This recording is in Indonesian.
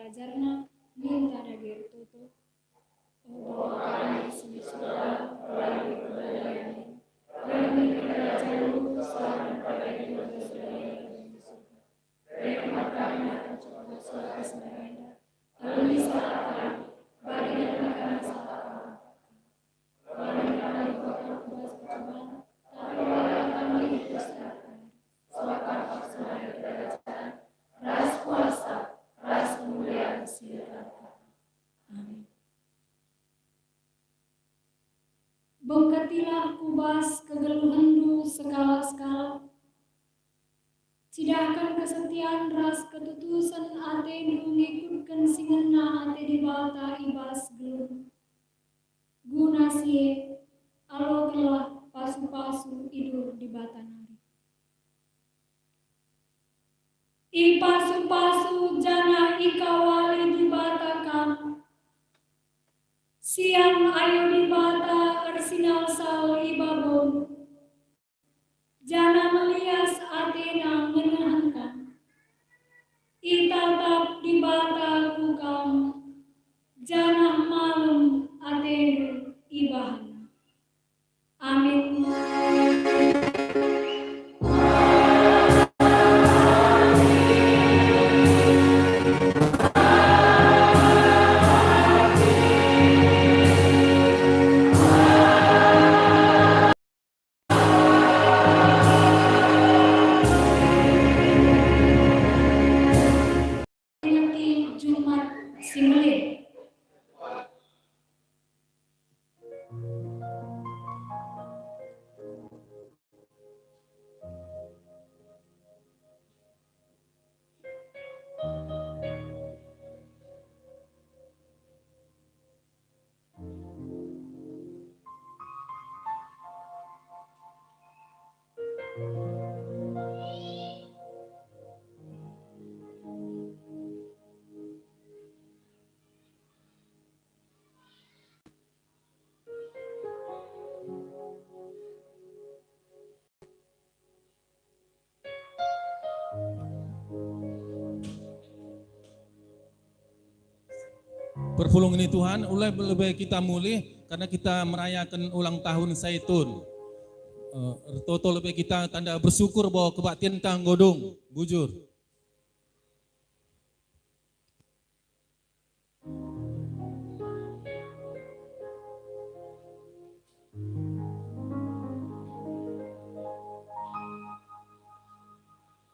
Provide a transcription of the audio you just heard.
pelajarna minta dagir tutup. Oh kami di surga, melalui kebudayaan, demi kerajaanmu sekarang pada juga sudah di surga. Beri makan dan coba suatu sebenarnya, lalu diserahkan bagi kami saat lalu kami bukan kubas percobaan, tapi malah kami dipersiapkan. Sebab sebagai kerajaan, ras kuasa, ras kemuliaan silakan. Amin. Bengkatilah kubas kegeluhandu segala-segala. Cidahkan kesetiaan ras ketutusan atendu ngikutkan singena ate di bata ibas gelung. Guna sie alo telah pasu-pasu idur di bata nari. I pasu-pasu jana ikawali di bata kam. Siang ayo di bata ersinal sal ibabon. Jana melias atena menyenangkan. Itatap di bata kukam. Jana malam atenu ibahan. Amin. Jumat Simele. Perpulung ini Tuhan, ulai lebih kita mulih karena kita merayakan ulang tahun Zaitun. Toto lebih kita tanda bersyukur bahwa kebaktian kang godong, bujur.